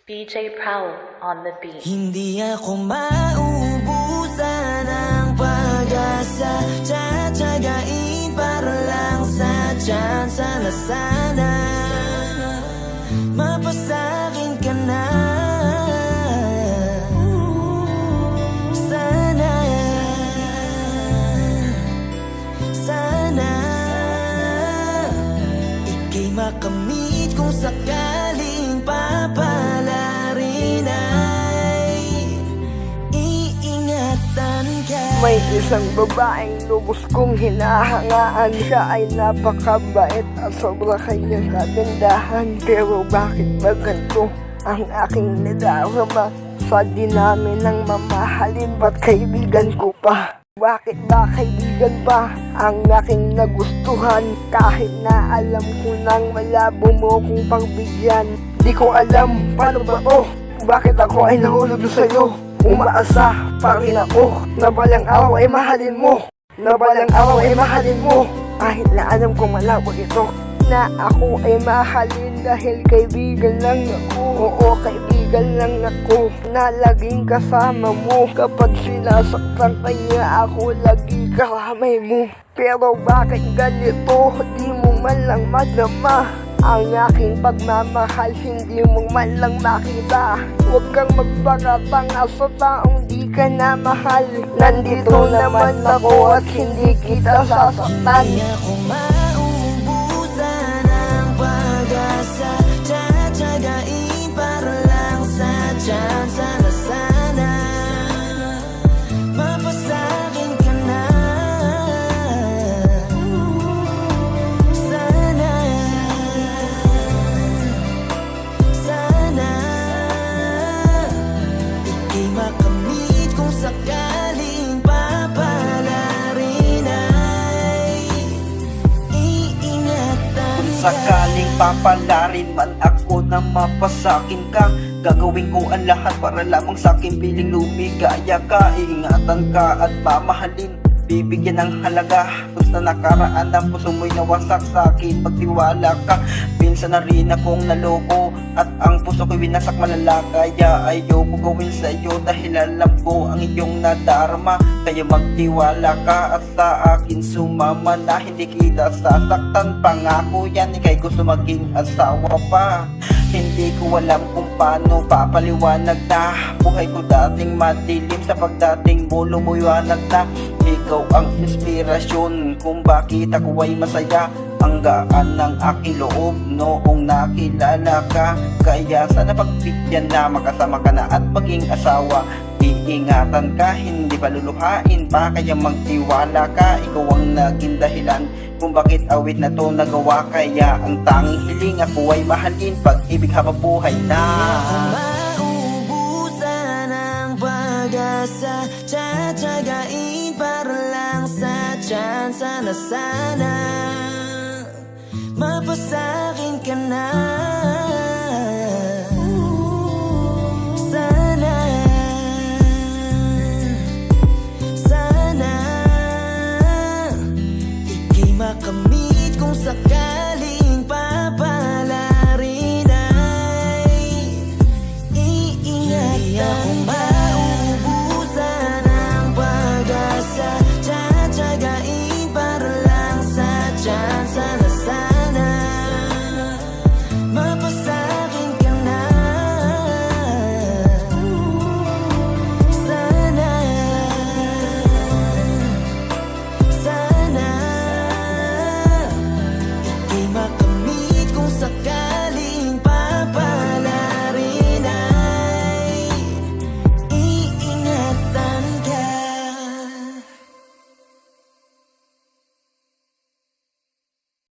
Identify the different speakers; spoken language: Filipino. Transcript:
Speaker 1: DJ Prowl on the beat.
Speaker 2: Hindi ako mauubusan ng pag-asa, tsatsagain para lang sa tsansa na sana mapasakin ka na. Sana ika'y makamit kung sakaling papalarin ay iingatan ka.
Speaker 3: May isang babaeng lubos kong hinahangaan. Siya ay napakabait at sobra kanyang kagandahan. Pero bakit ba ganito ang aking nadarama? Sa dinami ng mamahalin, ba't kaibigan ko pa? Bakit ba kaibigan pa ang aking nagustuhan? Kahit na alam ko nang malabo mo kong pagbigyan. Di ko alam paano ba to? Bakit ako ay nahulog sa'yo? Umaasa pa rin ako na balang araw ay mahalin mo, na balang araw ay mahalin mo. Kahit na alam kong malabo ito, na ako ay mahalin dahil kaibigan lang ako. Oo, kaibigan lang ako na laging kasama mo. Kapag sinasaktan kanya ako, lagi karamay mo. Pero bakit ganito? Di mo man lang madama ang aking pagmamahal, hindi mo man lang makita. Huwag kang magpangatanga sa taong di ka na mahal. Nandito naman ako at hindi kita sasaktan.
Speaker 2: Hindi ako mauubusan ng pag-asa, tsatsagain para lang sa tsansa na sana mapasakin ka na. Sana ika'y makamit kung sakaling papalarin ay iingatan ka.
Speaker 4: Sakaling papalarin man ako na mapasakin ka, gagawin ko ang lahat para lamang sa aking piling lumigaya ka. Iingatan ka at mamahalin, bibigyan ng halaga. Basta nakaraan ang puso mo'y nawasak sa akin, magtiwala ka. Minsan na rin akong naloko at ang puso ko'y winasak malala. Kaya ayoko gawin sa iyo dahil alam ko ang iyong nadarama. Kaya magtiwala ka at sa akin sumama na hindi kita sasaktan. Pangako yan, ika'y gusto maging asawa pa. Hindi ko alam kung paano papaliwanag na buhay ko dating madilim, sa pagdating mo lumuwanag na. Ikaw ang inspirasyon kung bakit ako ay masaya. Ang gaan ng aking loob noong nakilala ka. Kaya sana pagbigyan na makasama ka na at maging asawa. Iingatan ka, hindi paluluhain pa. Kaya magtiwala ka, ikaw ang naging dahilan kung bakit awit na to nagawa. Kaya ang tanging hiling ako ay mahalin, pag-ibig habang buhay na.
Speaker 2: Mauubusan ng pag-asa, tsatsagain para lang sa tsansa na sana mapasakin ka na.